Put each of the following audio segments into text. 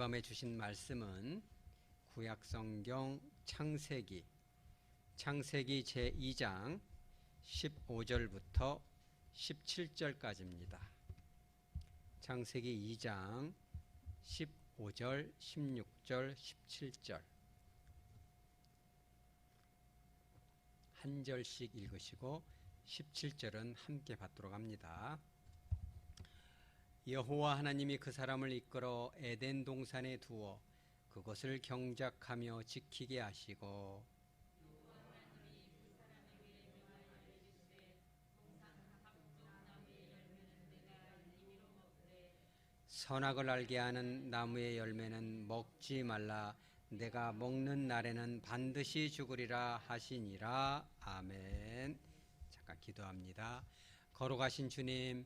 밤에 주신 말씀은 구약성경 창세기 제2장 15절부터 17절까지입니다. 창세기 2장 15절, 16절, 17절 한 절씩 읽으시고 17절은 함께 받도록 합니다. 여호와 하나님이 그 사람을 이끌어 에덴 동산에 두어 그것을 경작하며 지키게 하시고 선악을 알게 하는 나무의 열매는 먹지 말라. 내가 먹는 날에는 반드시 죽으리라 하시니라. 아멘. 잠깐 기도합니다. 걸어가신 주님,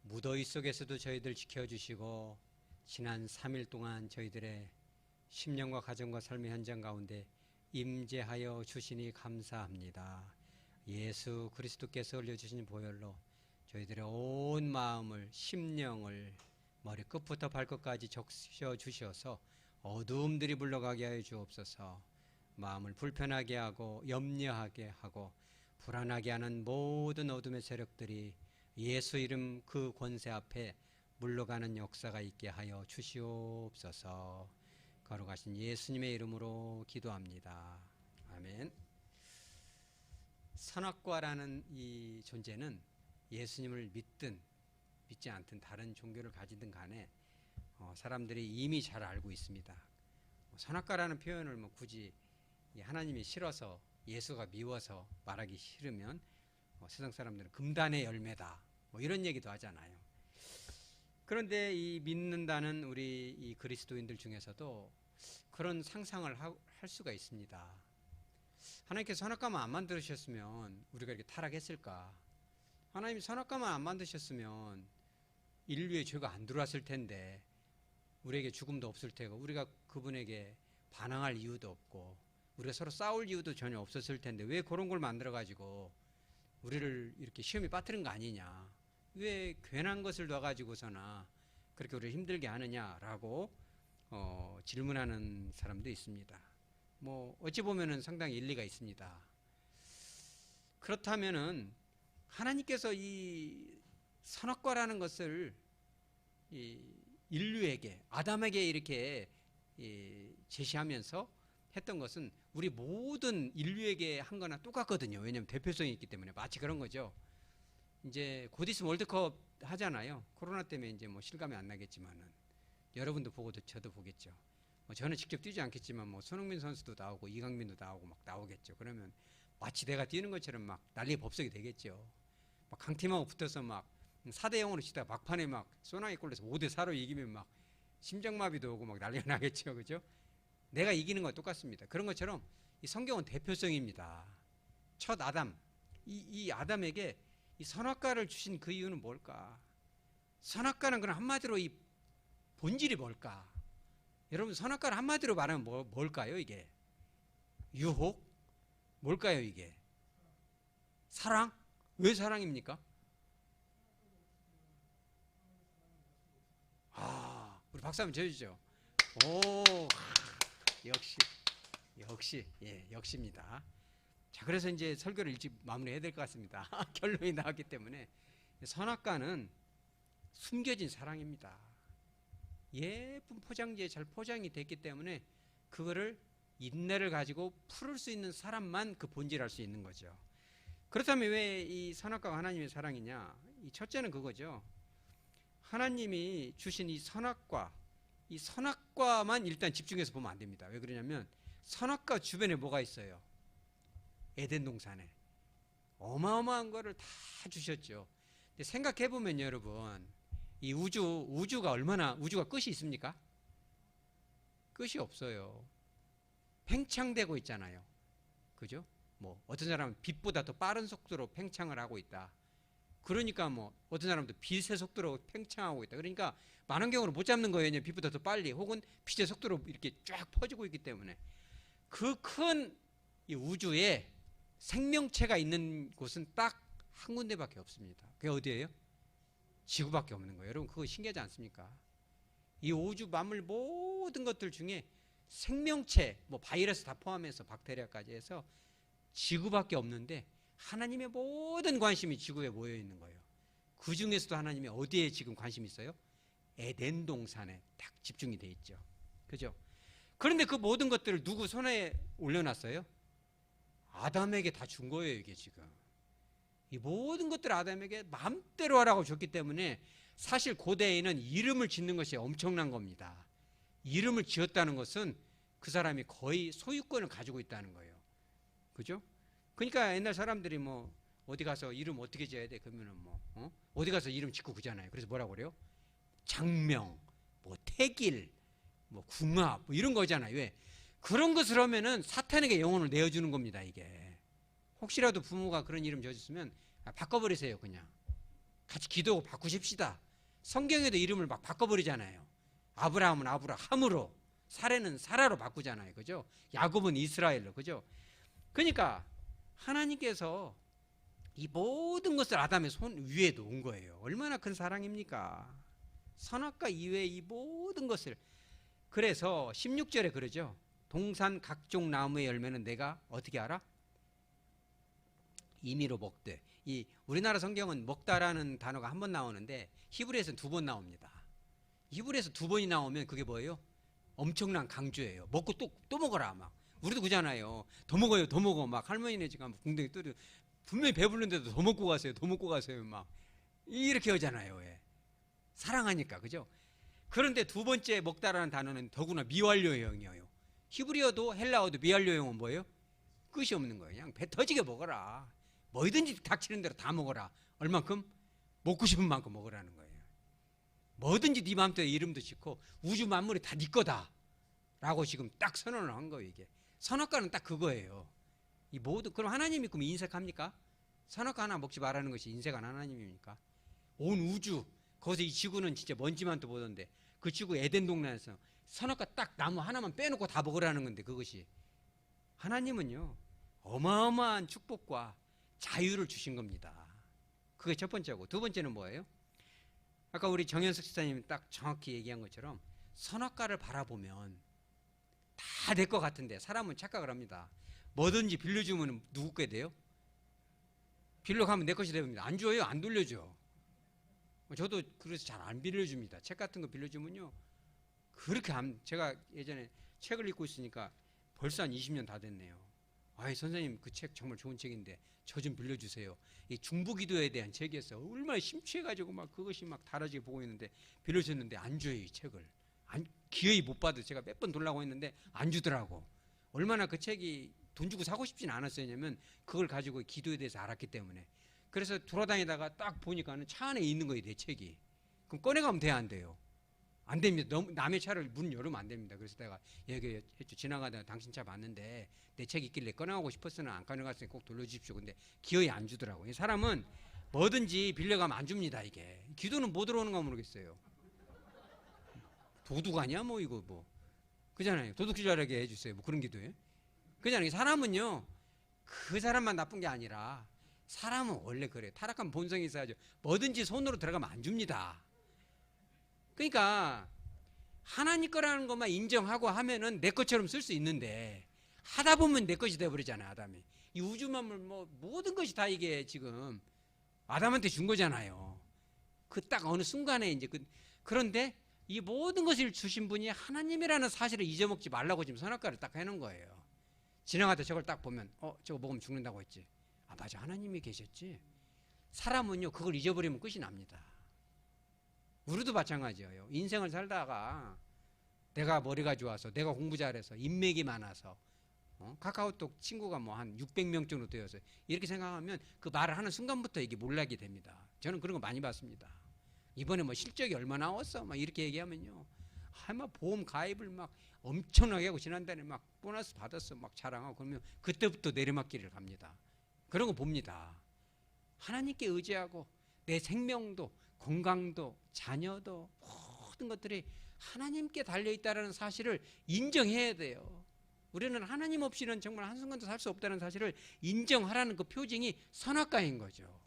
무더위 속에서도 저희들 지켜주시고 지난 3일 동안 저희들의 심령과 가정과 삶의 현장 가운데 임재하여 주시니 감사합니다. 예수 그리스도께서 흘려주신 보혈로 저희들의 온 마음을, 심령을 머리끝부터 발끝까지 적셔주셔서 어두움들이 물러가게 하여 주옵소서. 마음을 불편하게 하고 염려하게 하고 불안하게 하는 모든 어둠의 세력들이 예수 이름 그 권세 앞에 물러가는 역사가 있게 하여 주시옵소서. 거룩하신 예수님의 이름으로 기도합니다. 아멘. 선악과라는 이 존재는 예수님을 믿든 믿지 않든 다른 종교를 가지든 간에 사람들이 이미 잘 알고 있습니다. 선악과라는 표현을 굳이 하나님이 싫어서 예수가 미워서 말하기 싫으면 세상 사람들은 금단의 열매다 이런 얘기도 하잖아요. 그런데 이 믿는다는 우리 이 그리스도인들 중에서도 그런 상상을 할 수가 있습니다. 하나님께서 선악과만 안 만드셨으면 우리가 이렇게 타락했을까? 하나님이 선악과만 안 만드셨으면 인류의 죄가 안 들어왔을 텐데 우리에게 죽음도 없을 테고 우리가 그분에게 반항할 이유도 없고 우리가 서로 싸울 이유도 전혀 없었을 텐데 왜 그런 걸 만들어가지고 우리를 이렇게 시험에 빠뜨린 거 아니냐, 왜 괜한 것을 놔가지고서나 그렇게 우리를 힘들게 하느냐라고 질문하는 사람도 있습니다. 어찌 보면은 상당히 일리가 있습니다. 그렇다면은 하나님께서 이 선악과라는 것을 인류에게, 아담에게 이렇게 제시하면서 했던 것은 우리 모든 인류에게 한 거나 똑같거든요. 왜냐하면 대표성이 있기 때문에. 마치 그런 거죠. 이제 곧 있으면 월드컵 하잖아요. 코로나 때문에 이제 실감이 안 나겠지만은 여러분도 보고 저도 보겠죠. 저는 직접 뛰지 않겠지만 손흥민 선수도 나오고 이강민도 나오고 막 나오겠죠. 그러면 마치 내가 뛰는 것처럼 막 난리 법석이 되겠죠. 막 강팀하고 붙어서 막 4대 0으로 치다가 막판에 막 소나기 골에서 5대 4로 이기면 막 심장마비도 오고 막 난리가 나겠죠. 그죠? 내가 이기는 건 똑같습니다. 그런 것처럼 이 성경은 대표성입니다. 첫 아담, 이 아담에게 이 선악과를 주신 그 이유는 뭘까? 선악과는 그냥 한마디로 이 본질이 뭘까? 여러분, 선악과를 한마디로 말하면 뭘까요, 이게? 유혹? 뭘까요, 이게? 사랑? 왜 사랑입니까? 우리 박수 한번 쳐주죠. 오, 역시, 역시입니다. 자, 그래서 이제 설교를 일찍 마무리해야 될 것 같습니다. 결론이 나왔기 때문에. 선악과는 숨겨진 사랑입니다. 예쁜 포장지에 잘 포장이 됐기 때문에 그거를 인내를 가지고 풀을 수 있는 사람만 그 본질을 알 수 있는 거죠. 그렇다면 왜 이 선악과가 하나님의 사랑이냐? 이 첫째는 그거죠. 하나님이 주신 이 선악과만 일단 집중해서 보면 안 됩니다. 왜 그러냐면 선악과 주변에 뭐가 있어요? 에덴 동산에 어마어마한 거를 다 주셨죠. 근데 생각해 보면 여러분, 이 우주가 끝이 있습니까? 끝이 없어요. 팽창되고 있잖아요. 그죠? 어떤 사람은 빛보다 더 빠른 속도로 팽창을 하고 있다. 그러니까 어떤 사람도 빛의 속도로 팽창하고 있다. 그러니까 많은 경우는 못 잡는 거예요. 빛보다 더 빨리, 혹은 빛의 속도로 이렇게 쫙 퍼지고 있기 때문에. 그 큰 우주에 생명체가 있는 곳은 딱 한 군데밖에 없습니다. 그게 어디예요? 지구밖에 없는 거예요. 여러분, 그거 신기하지 않습니까? 이 우주 만물 모든 것들 중에 생명체, 뭐 바이러스 다 포함해서 박테리아까지 해서 지구밖에 없는데 하나님의 모든 관심이 지구에 모여 있는 거예요. 그 중에서도 하나님이 어디에 지금 관심이 있어요? 에덴 동산에 딱 집중이 돼 있죠. 그죠? 그런데 그 모든 것들을 누구 손에 올려놨어요? 아담에게 다 준 거예요, 이게 지금. 이 모든 것들을 아담에게 마음대로 하라고 줬기 때문에 사실 고대에는 이름을 짓는 것이 엄청난 겁니다. 이름을 지었다는 것은 그 사람이 거의 소유권을 가지고 있다는 거예요. 그죠? 그러니까 옛날 사람들이 뭐 어디 가서 이름 어떻게 지어야 돼? 그러면은 뭐 어디 가서 이름 짓고 그잖아요. 그래서 뭐라고 그래요? 장명, 뭐 태길, 뭐 궁합, 뭐 이런 거잖아요. 왜? 그런 것을 하면은 사탄에게 영혼을 내어주는 겁니다. 이게 혹시라도 부모가 그런 이름 지어줬으면 바꿔버리세요. 그냥 같이 기도하고 바꾸십시다. 성경에도 이름을 막 바꿔버리잖아요. 아브라함은 아브라함으로, 사레는 사라로 바꾸잖아요. 그죠? 야곱은 이스라엘로. 그죠? 그러니까 하나님께서 이 모든 것을 아담의 손 위에 놓은 거예요. 얼마나 큰 사랑입니까? 선악과 이외의 이 모든 것을. 그래서 16절에 그러죠. 동산 각종 나무의 열매는 내가 어떻게 알아? 임의로 먹되. 이 우리나라 성경은 먹다라는 단어가 한 번 나오는데 히브리에서는 2번 나옵니다. 히브리에서 2번이 나오면 그게 뭐예요? 엄청난 강조예요. 먹고 또 먹어라 막. 우리도 그잖아요. 더 먹어요, 더 먹어. 막 할머니네 지금 궁뎅이 또 분명히 배부른데도 더 먹고 가세요, 더 먹고 가세요. 막 이렇게 하잖아요. 왜? 사랑하니까. 그죠? 그런데 2번째 먹다라는 단어는 더구나 미완료형이에요. 히브리어도 헬라어도 미완료형은 뭐예요? 끝이 없는 거예요. 그냥 배 터지게 먹어라. 뭐든지 닥치는 대로 다 먹어라. 얼만큼? 먹고 싶은 만큼 먹으라는 거예요. 뭐든지 네 마음대로 이름도 짓고 우주 만물이 다 네 거다 라고 지금 딱 선언을 한 거예요. 이게 선악과는 딱 그거예요. 이 모두. 그럼 하나님이 그럼 인색합니까? 선악과 하나 먹지 말라는 것이 인색한 하나님입니까? 온 우주, 거기서 이 지구는 진짜 먼지만 또 보던데 그 지구 에덴 동네에서 선악과 딱 나무 하나만 빼놓고 다 먹으라는 건데, 그것이 하나님은요 어마어마한 축복과 자유를 주신 겁니다. 그게 첫 번째고, 두 번째는 뭐예요? 아까 우리 정현석 집사님이 딱 정확히 얘기한 것처럼 선악과를 바라보면 다 내 것 같은데 사람은 착각을 합니다. 뭐든지 빌려주면 누구 게 돼요? 빌려가면 내 것이 됩니다. 안 줘요? 안 돌려줘. 저도 그래서 잘 안 빌려줍니다. 책 같은 거 빌려주면요 그렇게 제가 예전에 책을 읽고 있으니까 벌써 한 20년 다 됐네요. 아이 선생님 그 책 정말 좋은 책인데 저 좀 빌려주세요. 이 중보기도에 대한 책이었어. 얼마나 심취해가지고 막 그것이 막 다라지게 보고 있는데 빌려줬는데 안 줘요. 이 책을 기어이 못 받아. 제가 몇 번 돌라고 했는데 안 주더라고. 얼마나 그 책이 돈 주고 사고 싶진 않았어요. 왜냐면 그걸 가지고 기도에 대해서 알았기 때문에. 그래서 돌아다니다가 딱 보니까는 차 안에 있는 거예요. 내 책이. 그럼 꺼내가면 돼요? 안 돼요? 안 됩니다. 남의 차를 문 열으면 안 됩니다. 그래서 내가 얘기했죠. 지나가다가 당신 차 봤는데 내 책 있길래 꺼내가고 싶었으나 안 꺼내갔으니 꼭 돌려주십시오. 근데 기어이 안 주더라고요. 사람은 뭐든지 빌려가면 안 줍니다. 이게 기도는 뭐 들어오는가 모르겠어요. 도둑 아니야 뭐 이거 뭐 그잖아요. 도둑질하게 해주세요. 뭐 그런 기도예요. 그잖아요. 사람은요 그 사람만 나쁜 게 아니라 사람은 원래 그래요. 타락한 본성이 있어야죠. 뭐든지 손으로 들어가면 안 줍니다. 그러니까 하나님 거라는 것만 인정하고 하면은 내 것처럼 쓸 수 있는데 하다 보면 내 것이 돼버리잖아요. 아담이 이 우주 만물 뭐 모든 것이 다 이게 지금 아담한테 준 거잖아요. 그 딱 어느 순간에 이제 그런데 이 모든 것을 주신 분이 하나님이라는 사실을 잊어먹지 말라고 지금 선악과를 딱 해놓은 거예요. 지나가다 저걸 딱 보면 저거 먹으면 죽는다고 했지. 아 맞아, 하나님이 계셨지. 사람은요 그걸 잊어버리면 끝이 납니다. 우리도 마찬가지예요. 인생을 살다가 내가 머리가 좋아서, 내가 공부 잘해서, 인맥이 많아서, 카카오톡 친구가 뭐 한 600명 정도 되어서 이렇게 생각하면 그 말을 하는 순간부터 이게 몰락이 됩니다. 저는 그런 거 많이 봤습니다. 이번에 뭐 실적이 얼마 나왔어? 막 이렇게 얘기하면요. 막 보험 가입을 막 엄청나게 하고 지난달에 막 보너스 받았어. 막 자랑하고 그러면 그때부터 내리막길을 갑니다. 그런 거 봅니다. 하나님께 의지하고 내 생명도 건강도 자녀도 모든 것들이 하나님께 달려있다는 사실을 인정해야 돼요. 우리는 하나님 없이는 정말 한순간도 살 수 없다는 사실을 인정하라는 그 표징이 선악과인 거죠.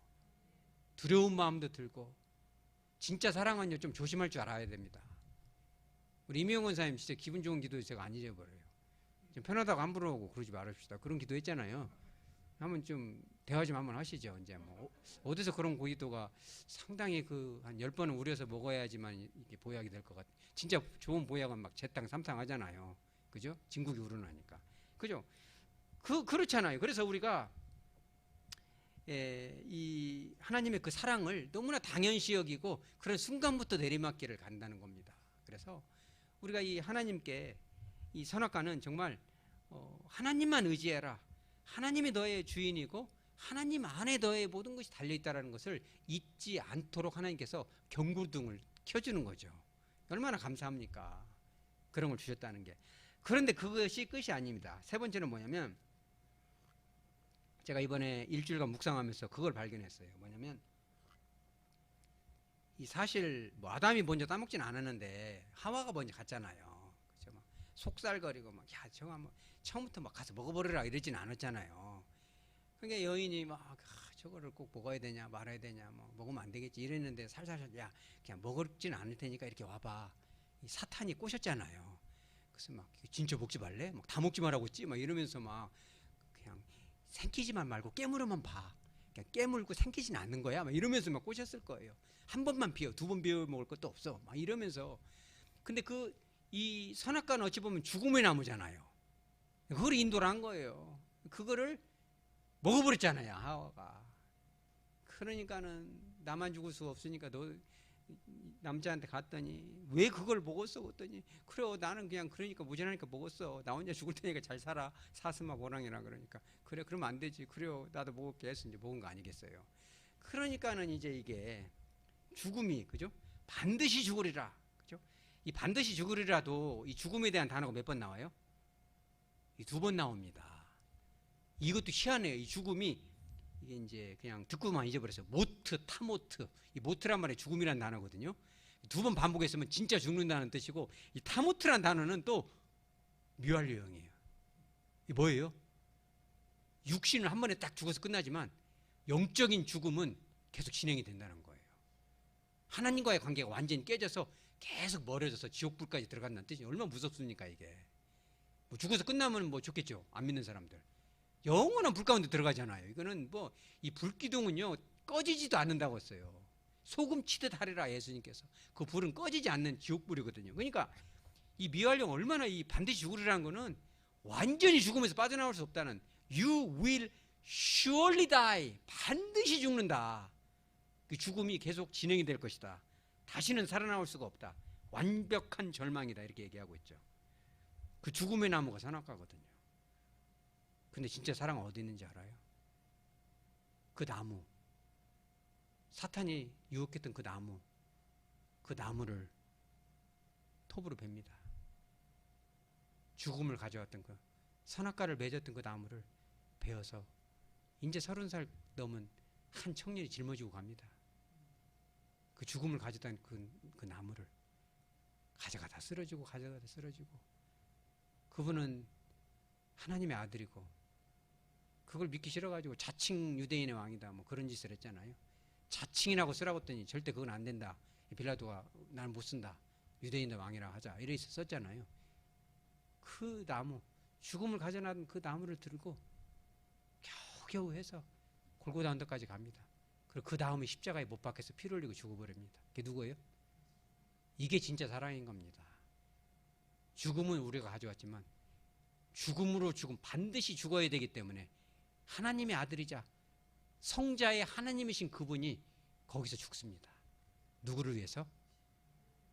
두려운 마음도 들고 진짜 사랑은요 좀 조심할 줄 알아야 됩니다. 우리 임영원 원사님 진짜 기분 좋은 기도 제가 안 잊어버려요. 좀 편하다고 함부로 하고 그러지 말읍시다. 그런 기도 했잖아요. 한번 좀 대화 좀 한번 하시죠. 이제 뭐 어디서 그런 고기도가 상당히 그 한 10번은 우려서 먹어야지만 이게 보약이 될 것 같아요. 진짜 좋은 보약은 막 제땅 삼탕 하잖아요. 그죠? 진국이 우러나니까. 그죠? 그렇잖아요. 그래서 우리가 이 하나님의 그 사랑을 너무나 당연시 여기고 그런 순간부터 내리막길을 간다는 겁니다. 그래서 우리가 이 하나님께 이 선악과는 정말 하나님만 의지해라. 하나님이 너의 주인이고 하나님 안에 너의 모든 것이 달려있다는 것을 잊지 않도록 하나님께서 경고등을 켜주는 거죠. 얼마나 감사합니까? 그런 걸 주셨다는 게. 그런데 그것이 끝이 아닙니다. 세 번째는 뭐냐면 제가 이번에 일주일간 묵상하면서 그걸 발견했어요. 뭐냐면 이 사실 뭐 아담이 먼저 따먹진 않았는데 하와가 먼저 갔잖아요. 그렇죠? 막 속살거리고 막 야 저거 뭐 처음부터 막 가서 먹어버려라 이러진 않았잖아요. 그러니까 여인이 막 저거를 꼭 먹어야 되냐 말아야 되냐 뭐 먹으면 안 되겠지 이랬는데 살살살 야 그냥 먹을진 않을 테니까 이렇게 와봐. 이 사탄이 꼬셨잖아요. 그래서 막 진짜 먹지 말래? 막 다 먹지 말라고 했지? 막 이러면서 막 그냥 생기지만 말고 깨물어만 봐. 그냥 깨물고 생기진 않는 거야. 막 이러면서 막 꼬셨을 거예요. 한 번만 비워, 두 번 비워 먹을 것도 없어. 막 이러면서. 근데 이 선악과는 어찌 보면 죽음의 나무잖아요. 그걸 인도를 한 거예요. 그거를 먹어버렸잖아요, 하와가. 그러니까는 나만 죽을 수 없으니까 너 남자한테 갔더니 왜 그걸 먹었어? 그랬더니 그래 나는 그냥 그러니까 무진하니까 먹었어. 나 혼자 죽을 테니까 잘 살아. 사슴아 호랑이라 그러니까 그래 그러면 안 되지. 그래요 나도 먹을게 해서 이제 먹은 거 아니겠어요. 그러니까는 이제 이게 죽음이 그죠? 반드시 죽으리라. 그죠? 이 반드시 죽으리라도 이 죽음에 대한 단어가 몇 번 나와요? 이 2번 나옵니다. 이것도 희한해요. 이 죽음이 이게 이제 그냥 듣고만 잊어버렸어요. 모트, 타모트. 이 모트란 말이 죽음이란 단어거든요. 2번 반복했으면 진짜 죽는다는 뜻이고 이 타모트란 단어는 또 묘할 유형이에요. 이게 뭐예요? 육신은 한 번에 딱 죽어서 끝나지만 영적인 죽음은 계속 진행이 된다는 거예요. 하나님과의 관계가 완전히 깨져서 계속 멀어져서 지옥불까지 들어간다는 뜻이 얼마나 무섭습니까 이게. 뭐 죽어서 끝나면 뭐 좋겠죠. 안 믿는 사람들. 영원한 불 가운데 들어가잖아요. 이거는 뭐 이 불기둥은요 꺼지지도 않는다고 했어요. 소금 치듯 하리라 예수님께서. 그 불은 꺼지지 않는 지옥불이거든요. 그러니까 이 미활용 얼마나 이 반드시 죽으리라는 거는 완전히 죽음에서 빠져나올 수 없다는 You will surely die. 반드시 죽는다. 그 죽음이 계속 진행이 될 것이다. 다시는 살아나올 수가 없다. 완벽한 절망이다. 이렇게 얘기하고 있죠. 그 죽음의 나무가 선악과거든요. 근데 진짜 사랑은 어디 있는지 알아요? 그 나무. 사탄이 유혹했던 그 나무를 톱으로 팹니다. 죽음을 가져왔던 그 선악과를 맺었던 그 나무를 베어서 이제 30살 넘은 한 청년이 짊어지고 갑니다. 그 죽음을 가져다 그 나무를 가져가다 쓰러지고 가져가다 쓰러지고. 그분은 하나님의 아들이고 그걸 믿기 싫어가지고 자칭 유대인의 왕이다 뭐 그런 짓을 했잖아요. 자칭이라고 쓰라고 했더니 절대 그건 안 된다. 빌라도가 나는 못 쓴다. 유대인의 왕이라 하자. 이래 썼잖아요. 그 나무 죽음을 가져나던 그 나무를 들고 겨우겨우 해서 골고다 언덕까지 갑니다. 그리고 그 다음에 십자가에 못 박혀서 피를 흘리고 죽어버립니다. 그게 누구예요? 이게 진짜 사랑인 겁니다. 죽음은 우리가 가져왔지만 죽음으로 죽음 반드시 죽어야 되기 때문에 하나님의 아들이자 성자의 하나님이신 그분이 거기서 죽습니다. 누구를 위해서?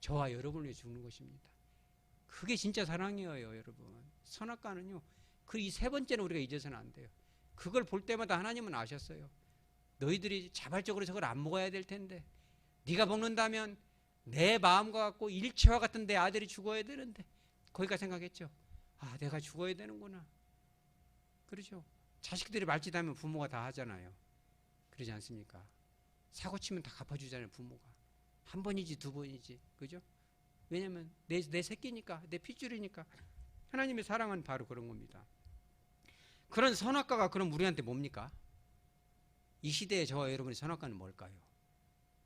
저와 여러분을 위해 죽는 것입니다. 그게 진짜 사랑이에요, 여러분. 선악과는요. 그 이 세 번째는 우리가 잊어서는 안 돼요. 그걸 볼 때마다 하나님은 아셨어요. 너희들이 자발적으로 저걸 안 먹어야 될 텐데 네가 먹는다면 내 마음과 같고 일체와 같은 내 아들이 죽어야 되는데 거기가 생각했죠. 아, 내가 죽어야 되는구나. 그렇죠. 자식들이 말짓하면 부모가 다 하잖아요. 그러지 않습니까? 사고 치면 다 갚아주잖아요, 부모가. 한 번이지 두 번이지, 그죠? 왜냐면 내 새끼니까, 내 핏줄이니까. 하나님의 사랑은 바로 그런 겁니다. 그런 선악과가 그럼 우리한테 뭡니까? 이 시대에 저와 여러분의 선악과는 뭘까요?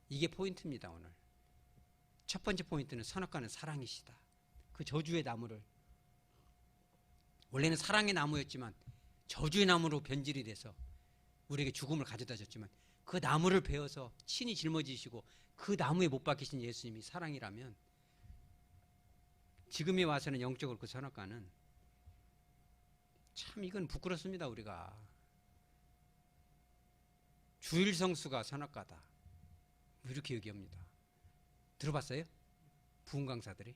이게 포인트입니다, 오늘. 첫 번째 포인트는 선악과는 사랑이시다. 그 저주의 나무를. 원래는 사랑의 나무였지만 저주의 나무로 변질이 돼서 우리에게 죽음을 가져다 줬지만 그 나무를 베어서 친히 짊어지시고 그 나무에 못 박히신 예수님이 사랑이라면 지금에 와서는 영적으로 그 선악과는 참 이건 부끄럽습니다. 우리가 주일성수가 선악과다 이렇게 얘기합니다. 들어봤어요? 부흥 강사들이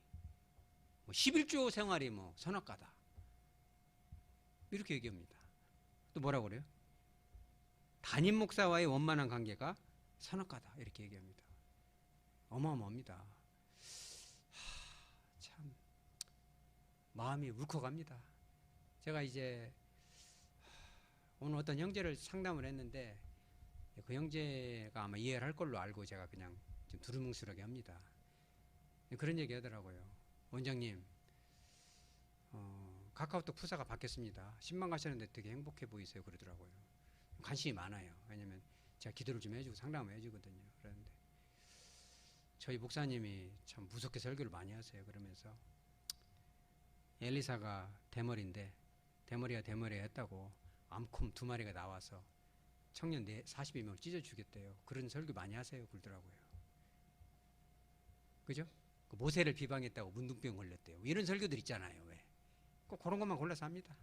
11조 생활이 선악과다 이렇게 얘기합니다. 또 뭐라고 그래요? 담임 목사와의 원만한 관계가 선악과다 이렇게 얘기합니다. 어마어마합니다. 참 마음이 울컥합니다. 제가 이제 오늘 어떤 형제를 상담을 했는데 그 형제가 아마 이해를 할 걸로 알고 제가 그냥 좀 두루뭉술하게 합니다. 그런 얘기 하더라고요. 원장님, 카카오톡 프사가 바뀌었습니다. 10만 가셨는데 되게 행복해 보이세요. 그러더라고요. 관심이 많아요. 왜냐면 제가 기도를 좀 해주고 상담을 해주거든요. 그런데 저희 목사님이 참 무섭게 설교를 많이 하세요. 그러면서 엘리사가 대머리인데 대머리가 했다고 암콤 2마리가 나와서 청년 40여 명을 찢어 죽였대요. 그런 설교 많이 하세요. 그러더라고요. 그죠? 모세를 비방했다고 문둥병 걸렸대요. 이런 설교들 있잖아요. 왜? 꼭 그런 것만 골라서 합니다.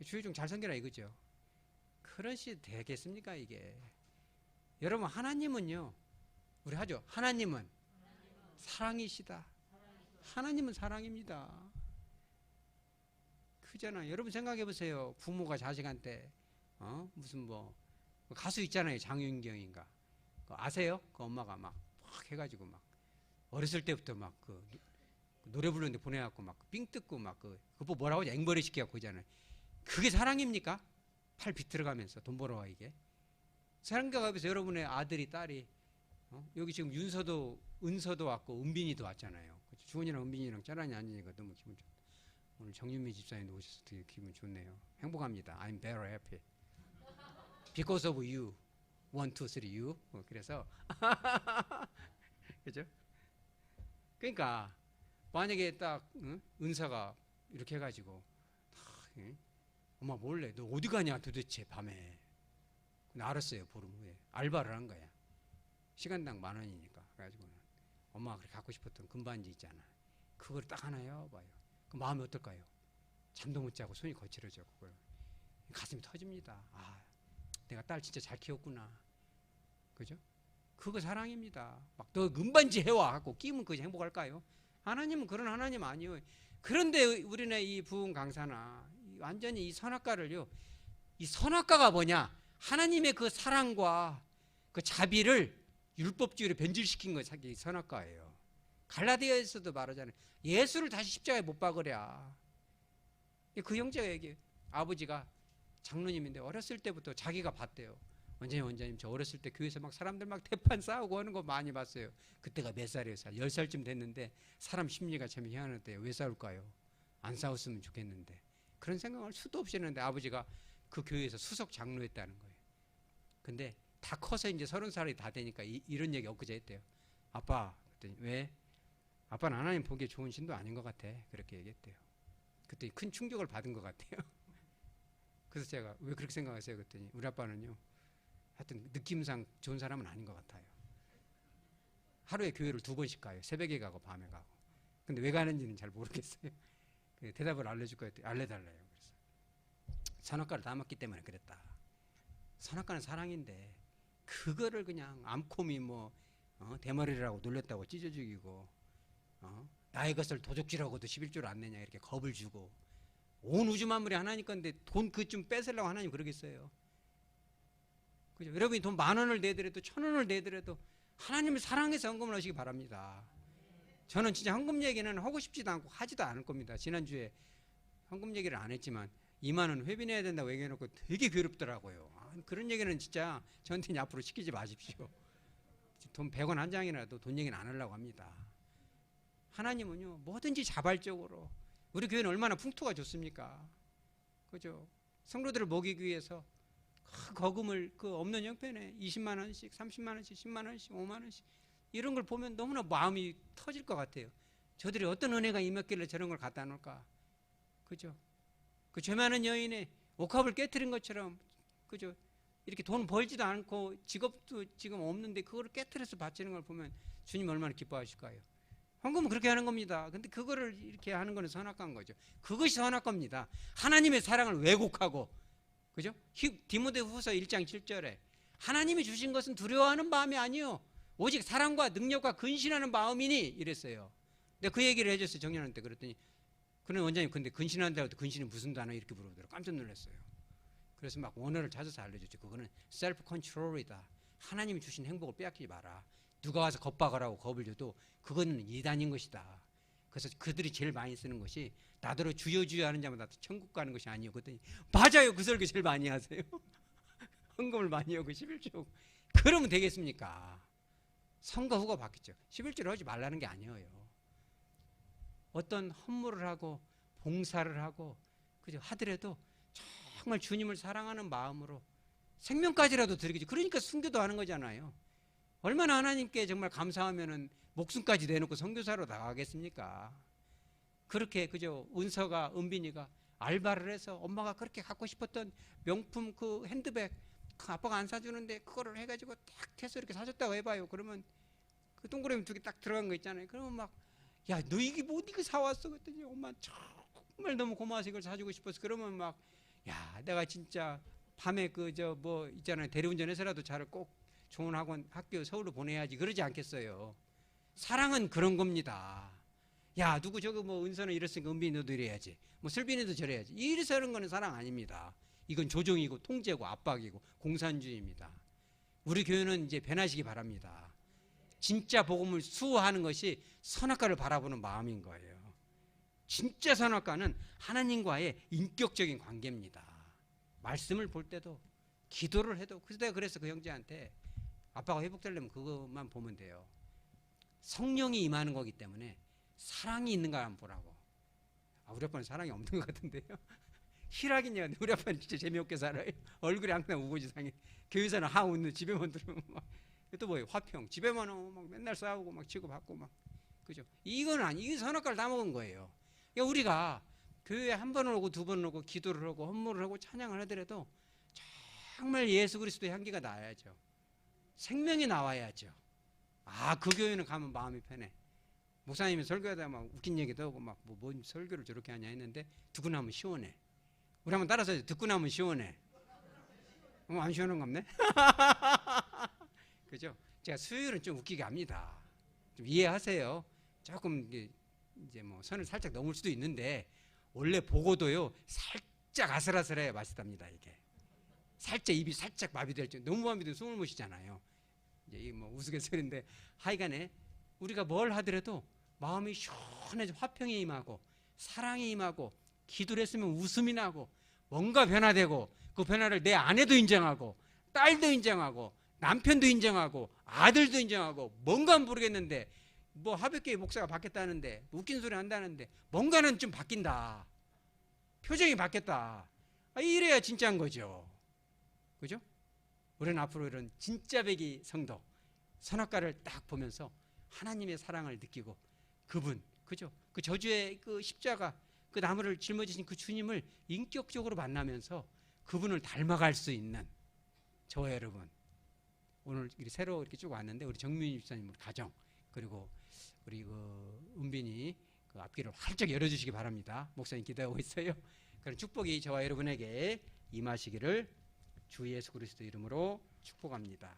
주의 좀 잘 섬겨라 이거죠. 그런 시 되겠습니까 이게? 여러분 하나님은요. 우리 하죠. 하나님은 사랑이시다. 하나님은 사랑입니다. 그잖아요. 여러분 생각해 보세요. 부모가 자식한테 무슨 가수 있잖아요. 장윤경인가 아세요? 그 엄마가 막 해가지고 막 어렸을 때부터 막 그 노래 부르는데 보내갖고 막 삥 뜯고 막 그거 뭐라고 하지? 앵벌이 시켜갖고 그잖아요. 그게 사랑입니까? 팔 비틀어가면서 돈 벌어와 이게. 생각해보세서 여러분의 아들이 딸이 여기 지금 윤서도 은서도 왔고 은빈이도 왔잖아요. 주원이랑 은빈이랑 짜란이 앉으니까 너무 기분 좋다. 오늘 정윤미 집사님도 오셔서 되게 기분 좋네요. 행복합니다. I'm very happy. Because of you. 1, 2, 3 you. 그래서 그죠? 그러니까 만약에 딱 은사가 이렇게 해가지고 엄마 몰래 너 어디 가냐 도대체 밤에. 근데 알았어요. 보름 후에 알바를 한 거야. 시간당 10,000원이니까. 그래가지고는 엄마가 그렇게 갖고 싶었던 금반지 있잖아. 그걸 딱 하나 해봐요. 그 마음이 어떨까요? 잠도 못 자고 손이 거칠어져. 그걸 가슴이 터집니다. 아, 내가 딸 진짜 잘 키웠구나. 그죠? 그거 사랑입니다. 막 너 금반지 해와 하고 끼면 그게 행복할까요? 하나님은 그런 하나님 아니에요. 그런데 우리네 이 부흥 강사나 완전히 이 선악과를요. 이 선악과가 뭐냐? 하나님의 그 사랑과 그 자비를 율법주의로 변질시킨 것이 선악과예요. 갈라디아에서도 말하잖아요. 예수를 다시 십자가에 못 박으랴. 그 형제가 얘기해요. 아버지가 장로님인데 어렸을 때부터 자기가 봤대요. 원장님 저 어렸을 때 교회에서 막 사람들 막 대판 싸우고 하는 거 많이 봤어요. 그때가 몇 살이에요? 10살쯤 됐는데 사람 심리가 참 희한하대요. 왜 싸울까요? 안 싸웠으면 좋겠는데. 그런 생각을 수도 없이 했는데 아버지가 그 교회에서 수석 장로했다는 거예요. 근데 다 커서 이제 30살이 다 되니까 이런 얘기 엊그제 했대요. 아빠, 그랬더니 왜? 아빠는 하나님 보기에 좋은 신도 아닌 것 같아. 그렇게 얘기했대요. 그때 큰 충격을 받은 것 같아요. 그래서 제가 왜 그렇게 생각하세요? 그랬더니 우리 아빠는요. 하여튼 느낌상 좋은 사람은 아닌 것 같아요. 하루에 교회를 2번씩 가요. 새벽에 가고 밤에 가고. 근데 왜 가는지는 잘 모르겠어요. 대답을 알려줄 거예요. 알려달래요. 그래서 선악과를 담았기 때문에 그랬다. 선악과는 사랑인데 그거를 그냥 암콤이 대머리라고 놀렸다고 찢어 죽이고 나의 것을 도적질하고도 11조를 안 내냐 이렇게 겁을 주고 온 우주 만물이 하나님 건데 돈 그 좀 뺏으려고 하나님 그러겠어요. 그죠? 여러분이 돈 10,000원을 내더라도 1,000원을 내더라도 하나님을 사랑해서 헌금을 하시기 바랍니다. 저는 진짜 헌금 얘기는 하고 싶지도 않고 하지도 않을 겁니다. 지난주에 헌금 얘기를 안 했지만 2만원 회비내야 된다고 얘기해놓고 되게 괴롭더라고요. 그런 얘기는 진짜 저한테 앞으로 시키지 마십시오. 돈 100원 한 장이라도 돈 얘기는 안 하려고 합니다. 하나님은요 뭐든지 자발적으로 우리 교회는 얼마나 풍토가 좋습니까? 그죠? 성도들을 먹이기 위해서 거금을 그 없는 형편에 20만 원씩, 30만 원씩, 10만 원씩, 5만 원씩 이런 걸 보면 너무나 마음이 터질 것 같아요. 저들이 어떤 은혜가 임했길래 저런 걸 갖다 놓을까? 그죠? 그 죄 많은 여인의 옥합을 깨트린 것처럼, 그죠? 이렇게 돈 벌지도 않고 직업도 지금 없는데 그거를 깨트려서 바치는 걸 보면 주님 얼마나 기뻐하실까요? 헌금은 그렇게 하는 겁니다. 근데 그거를 이렇게 하는 거는 선악과인 거죠. 그것이 선악과입니다. 하나님의 사랑을 왜곡하고, 그죠? 디모데후서 1장 7절에 하나님이 주신 것은 두려워하는 마음이 아니요 오직 사랑과 능력과 근신하는 마음이니 이랬어요. 근데 그 얘기를 해줬어요. 정년한테. 그랬더니 그는 원장님 근데 근신한다고 근신이 무슨 단어 이렇게 물어보더라고요. 깜짝 놀랐어요. 그래서 막 원어를 찾아서 알려줬죠. 그거는 셀프 컨트롤이다. 하나님이 주신 행복을 빼앗기지 마라. 누가 와서 겁박으라고 겁을 줘도 그거는 이단인 것이다. 그래서 그들이 제일 많이 쓰는 것이 나더러 주여 주여 하는 자마다 천국 가는 것이 아니요. 그랬더니 맞아요. 그 설교 제일 많이 하세요. 헌금을 많이 하고 11조. 그러면 되겠습니까? 선거 후가 바뀌었죠. 11조를 하지 말라는 게 아니에요. 어떤 헌물을 하고 봉사를 하고 그죠 하더라도 정말 주님을 사랑하는 마음으로 생명까지라도 드리겠지. 그러니까 순교도 하는 거잖아요. 얼마나 하나님께 정말 감사하면은 목숨까지 내놓고 선교사로 나가겠습니까? 그렇게 그죠 은서가 은빈이가 알바를 해서 엄마가 그렇게 갖고 싶었던 명품 그 핸드백 그 아빠가 안 사주는데 그거를 해가지고 딱 해서 이렇게 사줬다고 해봐요. 그러면 그 동그라미 2개 딱 들어간 거 있잖아요. 그러면 막 야 너 이게 뭐 이거 사왔어? 그랬더니 엄마 정말 너무 고마워서 이걸 사주고 싶어서 그러면 막 야 내가 진짜 밤에 그 저 뭐 있잖아요. 대리운전해서라도 차를 꼭 좋은 학원 학교 서울로 보내야지 그러지 않겠어요. 사랑은 그런 겁니다. 야 누구 저거 뭐 은서는 이랬으니까 은빈이 너도 이래야지 뭐 슬빈이도 저래야지 이래서 하는 거는 사랑 아닙니다. 이건 조종이고 통제고 압박이고 공산주의입니다. 우리 교회는 이제 변하시기 바랍니다. 진짜 복음을 수호하는 것이 선악과를 바라보는 마음인 거예요. 진짜 선악과는 하나님과의 인격적인 관계입니다. 말씀을 볼 때도 기도를 해도 그래서 그 형제한테 아빠가 회복되려면 그것만 보면 돼요. 성령이 임하는 거기 때문에 사랑이 있는가 한번 보라고. 우리 아빠는 사랑이 없는 것 같은데요. 희락이냐. 우리 아빠는 진짜 재미없게 살아요. 얼굴이 항상 우거지상해. 교회에서는 웃는 집에만 들으면 막 또 뭐예요? 화평. 집에만 오면 막 맨날 싸우고 막 치고받고 막 그죠? 이건 아니. 이게 선악과를 다 먹은 거예요. 그러니까 우리가 교회에 한 번 오고 두 번 오고 기도를 하고 헌물을 하고 찬양을 하더라도 정말 예수 그리스도의 향기가 나야죠. 생명이 나와야죠. 그 교회는 가면 마음이 편해. 목사님이 설교하다 막 웃긴 얘기도 하고 막 뭔 설교를 저렇게 하냐 했는데 듣고 나면 시원해. 우리 한번 따라서 듣고 나면 시원해. 안 시원한 거 없네? 그죠? 제가 수요일은 좀 웃기게 합니다. 좀 이해하세요. 조금 이제 뭐 선을 살짝 넘을 수도 있는데 원래 보고도요 살짝 아슬아슬해야 맛있답니다. 이게 살짝 입이 살짝 마비될 줄 너무 마비되면 숨을 못 쉬잖아요. 이제 이 뭐 우스갯소리인데 하여간에 우리가 뭘 하더라도 마음이 시원해져 화평이 임하고 사랑이 임하고 기도를 했으면 웃음이 나고 뭔가 변화되고 그 변화를 내 아내도 인정하고 딸도 인정하고 남편도 인정하고 아들도 인정하고 뭔가 모르겠는데 뭐 하백교회 목사가 바뀌었다는데 웃긴 소리 한다는데 뭔가는 좀 바뀐다. 표정이 바뀌었다. 이래야 진짜인 거죠. 그죠? 우리는 앞으로 이런 진짜 배기 성도 선악과를 딱 보면서 하나님의 사랑을 느끼고 그분 그죠? 그 저주의 그 십자가 그 나무를 짊어지신 그 주님을 인격적으로 만나면서 그분을 닮아갈 수 있는 저와 여러분 오늘 새로 이렇게 쭉 왔는데 우리 정민희 집사님 가정 그리고 우리 그 은빈이 그 앞길을 활짝 열어주시기 바랍니다. 목사님 기도하고 있어요. 그런 축복이 저와 여러분에게 임하시기를 주 예수 그리스도 이름으로 축복합니다.